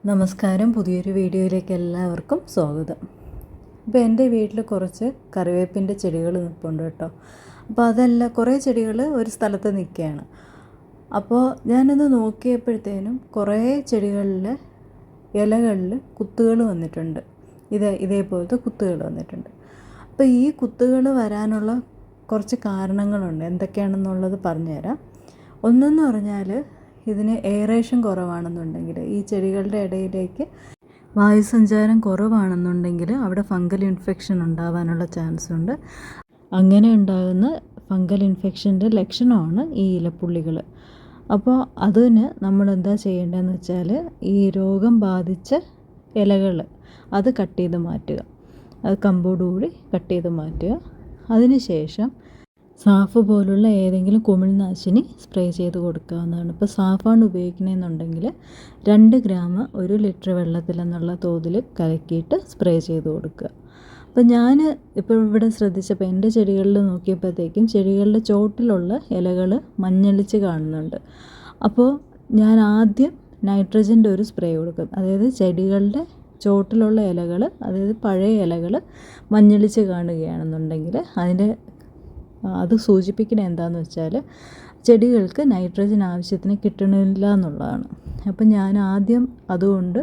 നമസ്കാരം. പുതിയൊരു വീഡിയോയിലേക്ക് എല്ലാവർക്കും സ്വാഗതം. ഇപ്പോൾ എൻ്റെ വീട്ടിൽ കുറച്ച് കറിവേപ്പിൻ്റെ ചെടികൾ നിൽപ്പുണ്ട് കേട്ടോ. അപ്പോൾ അതെല്ലാം കുറേ ചെടികൾ ഒരു സ്ഥലത്ത് നിൽക്കുകയാണ്. അപ്പോൾ ഞാനൊന്ന് നോക്കിയപ്പോഴത്തേനും കുറേ ചെടികളിൽ ഇലകളിൽ കുത്തുകൾ വന്നിട്ടുണ്ട്. ഇതേപോലത്തെ കുത്തുകൾ വന്നിട്ടുണ്ട്. അപ്പോൾ ഈ കുത്തുകൾ വരാനുള്ള കുറച്ച് കാരണങ്ങളുണ്ട്. എന്തൊക്കെയാണെന്നുള്ളത് പറഞ്ഞുതരാം. ഒന്നെന്ന് പറഞ്ഞാൽ ഇതിന് എയറേഷൻ കുറവാണെന്നുണ്ടെങ്കിൽ, ഈ ചെടികളുടെ ഇടയിലേക്ക് വായുസഞ്ചാരം കുറവാണെന്നുണ്ടെങ്കിൽ അവിടെ ഫംഗൽ ഇൻഫെക്ഷൻ ഉണ്ടാവാനുള്ള ചാൻസ് ഉണ്ട്. അങ്ങനെ ഉണ്ടാകുന്ന ഫംഗൽ ഇൻഫെക്ഷൻ്റെ ലക്ഷണമാണ് ഈ ഇലപ്പുള്ളികൾ. അപ്പോൾ അതിന് നമ്മൾ എന്താ ചെയ്യേണ്ടതെന്ന് വെച്ചാൽ, ഈ രോഗം ബാധിച്ച ഇലകൾ അത് കട്ട് ചെയ്ത് മാറ്റുക. അത് കമ്പോടുകൂടി കട്ട് ചെയ്ത് മാറ്റുക. അതിനുശേഷം സാഫ് പോലുള്ള ഏതെങ്കിലും കുമിൾനാശിനി സ്പ്രേ ചെയ്ത് കൊടുക്കാവുന്നതാണ്. ഇപ്പോൾ സാഫാണ് ഉപയോഗിക്കണമെന്നുണ്ടെങ്കിൽ 2 ഗ്രാം 1 ലിറ്റർ വെള്ളത്തിലെന്നുള്ള തോതിൽ കലക്കിയിട്ട് സ്പ്രേ ചെയ്ത് കൊടുക്കുക. അപ്പോൾ ഞാൻ ഇപ്പോൾ ഇവിടെ ശ്രദ്ധിച്ചപ്പോൾ എൻ്റെ ചെടികളിൽ നോക്കിയപ്പോഴത്തേക്കും ചെടികളുടെ ചോട്ടിലുള്ള ഇലകൾ മഞ്ഞളിച്ച് കാണുന്നുണ്ട്. അപ്പോൾ ഞാൻ ആദ്യം നൈട്രജൻ്റെ ഒരു സ്പ്രേ കൊടുക്കും. അതായത് ചെടികളുടെ ചോട്ടിലുള്ള ഇലകൾ, അതായത് പഴയ ഇലകൾ മഞ്ഞളിച്ച് കാണുകയാണെന്നുണ്ടെങ്കിൽ അത് സൂചിപ്പിക്കുന്നത് എന്താണെന്ന് വെച്ചാൽ ചെടികൾക്ക് നൈട്രജൻ ആവശ്യത്തിന് കിട്ടണില്ല എന്നുള്ളതാണ്. അപ്പം ഞാൻ ആദ്യം അതുകൊണ്ട്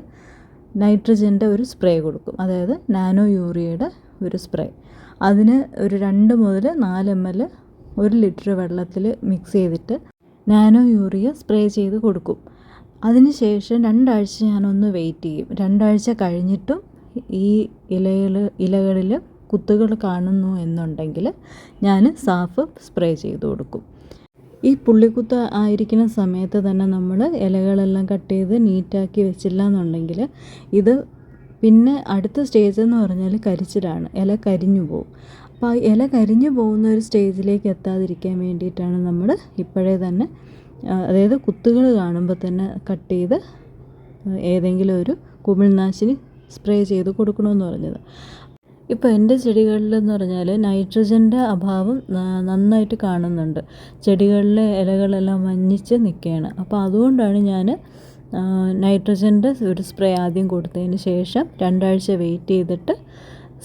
നൈട്രജൻ്റെ ഒരു സ്പ്രേ കൊടുക്കും. അതായത് നാനോ യൂറിയയുടെ ഒരു സ്പ്രേ. അതിന് ഒരു 2 മുതൽ 4 ml 1 ലിറ്റർ വെള്ളത്തിൽ മിക്സ് ചെയ്തിട്ട് നാനോ യൂറിയ സ്പ്രേ ചെയ്ത് കൊടുക്കും. അതിന് ശേഷം 2 ആഴ്ച ഞാനൊന്ന് വെയിറ്റ് ചെയ്യും. 2 ആഴ്ച കഴിഞ്ഞിട്ടും ഈ ഇലകളിൽ കുത്തുകൾ കാണുന്നു എന്നുണ്ടെങ്കിൽ ഞാൻ സാഫ് സ്പ്രേ ചെയ്ത് കൊടുക്കും. ഈ പുള്ളിക്കുത്ത് ആയിരിക്കുന്ന സമയത്ത് തന്നെ നമ്മൾ ഇലകളെല്ലാം കട്ട് ചെയ്ത് നീറ്റാക്കി വെച്ചില്ല എന്നുണ്ടെങ്കിൽ ഇത് പിന്നെ അടുത്ത സ്റ്റേജ് എന്ന് പറഞ്ഞാൽ കരിച്ചിലാണ്. ഇല കരിഞ്ഞു പോകും. അപ്പോൾ ആ ഇല കരിഞ്ഞു പോകുന്ന ഒരു സ്റ്റേജിലേക്ക് എത്താതിരിക്കാൻ വേണ്ടിയിട്ടാണ് നമ്മൾ ഇപ്പോഴേ തന്നെ, അതായത് കുത്തുകൾ കാണുമ്പോൾ തന്നെ കട്ട് ചെയ്ത് ഏതെങ്കിലും ഒരു കുമിൾനാശിനി സ്പ്രേ ചെയ്ത് കൊടുക്കണമെന്ന് പറഞ്ഞത്. ഇപ്പോൾ എൻ്റെ ചെടികളിലെന്ന് പറഞ്ഞാൽ നൈട്രജൻ്റെ അഭാവം നന്നായിട്ട് കാണുന്നുണ്ട്. ചെടികളിലെ ഇലകളെല്ലാം മഞ്ഞിച്ച് നിൽക്കുകയാണ്. അപ്പോൾ അതുകൊണ്ടാണ് ഞാൻ നൈട്രജൻ്റെ ഒരു സ്പ്രേ ആദ്യം കൊടുത്തതിന് ശേഷം 2 ആഴ്ച വെയിറ്റ് ചെയ്തിട്ട്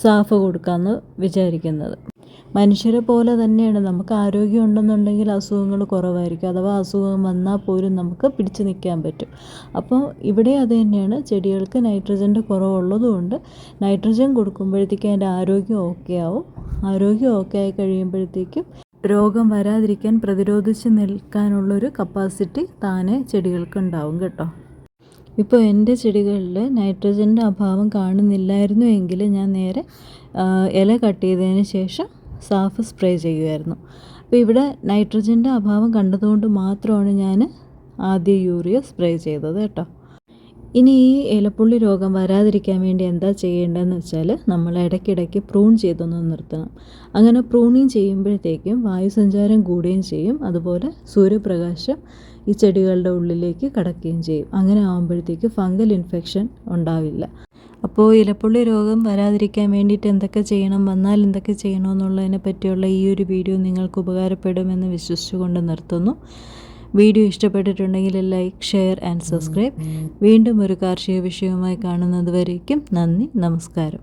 സാഫ് കൊടുക്കാമെന്ന് വിചാരിക്കുന്നത്. മനുഷ്യരെ പോലെ തന്നെയാണ്. നമുക്ക് ആരോഗ്യം ഉണ്ടെന്നുണ്ടെങ്കിൽ അസുഖങ്ങൾ കുറവായിരിക്കും. അഥവാ അസുഖം വന്നാൽ പോലും നമുക്ക് പിടിച്ചു നിൽക്കാൻ പറ്റും. അപ്പോൾ ഇവിടെ അത് തന്നെയാണ്. ചെടികൾക്ക് നൈട്രജൻ്റെ കുറവുള്ളതുകൊണ്ട് നൈട്രജൻ കൊടുക്കുമ്പോഴത്തേക്കും അതിൻ്റെ ആരോഗ്യം ഓക്കെ ആവും. ആരോഗ്യം ഓക്കെ ആയി കഴിയുമ്പോഴത്തേക്കും രോഗം വരാതിരിക്കാൻ പ്രതിരോധിച്ച് നിൽക്കാനുള്ളൊരു കപ്പാസിറ്റി താനെ ചെടികൾക്ക് ഉണ്ടാവും കേട്ടോ. ഇപ്പോൾ എൻ്റെ ചെടികളിൽ നൈട്രജൻ്റെ അഭാവം കാണുന്നില്ലായിരുന്നു എങ്കിൽ ഞാൻ നേരെ ഇല കട്ട് ചെയ്തതിന് ശേഷം സാഫ് സ്പ്രേ ചെയ്യുമായിരുന്നു. അപ്പോൾ ഇവിടെ നൈട്രജൻ്റെ അഭാവം കണ്ടതുകൊണ്ട് മാത്രമാണ് ഞാൻ ആദ്യം യൂറിയ സ്പ്രേ ചെയ്തത് കേട്ടോ. ഇനി ഈ ഇലപ്പുള്ളി രോഗം വരാതിരിക്കാൻ വേണ്ടി എന്താ ചെയ്യേണ്ടതെന്ന് വെച്ചാൽ, നമ്മൾ ഇടയ്ക്കിടയ്ക്ക് പ്രൂൺ ചെയ്തൊന്ന് നിർത്തണം. അങ്ങനെ പ്രൂണിങ് ചെയ്യുമ്പോഴത്തേക്കും വായുസഞ്ചാരം കൂടുകയും ചെയ്യും. അതുപോലെ സൂര്യപ്രകാശം ഈ ചെടികളുടെ ഉള്ളിലേക്ക് കടക്കുകയും ചെയ്യും. അങ്ങനെ ആകുമ്പോഴത്തേക്ക് ഫംഗൽ ഇൻഫെക്ഷൻ ഉണ്ടാവില്ല. അപ്പോൾ ഇലപ്പുള്ളി രോഗം വരാതിരിക്കാൻ വേണ്ടിയിട്ട് എന്തൊക്കെ ചെയ്യണം, വന്നാൽ എന്തൊക്കെ ചെയ്യണമെന്നുള്ളതിനെ പറ്റിയുള്ള ഈ ഒരു വീഡിയോ നിങ്ങൾക്ക് ഉപകാരപ്പെടുമെന്ന് വിശ്വസിച്ചുകൊണ്ട് നിർത്തുന്നു. വീഡിയോ ഇഷ്ടപ്പെട്ടിട്ടുണ്ടെങ്കിൽ ലൈക്ക്, ഷെയർ ആൻഡ് സബ്സ്ക്രൈബ്. വീണ്ടും ഒരു കാർഷിക വിഷയവുമായി കാണുന്നത് വരേക്കും നന്ദി, നമസ്കാരം.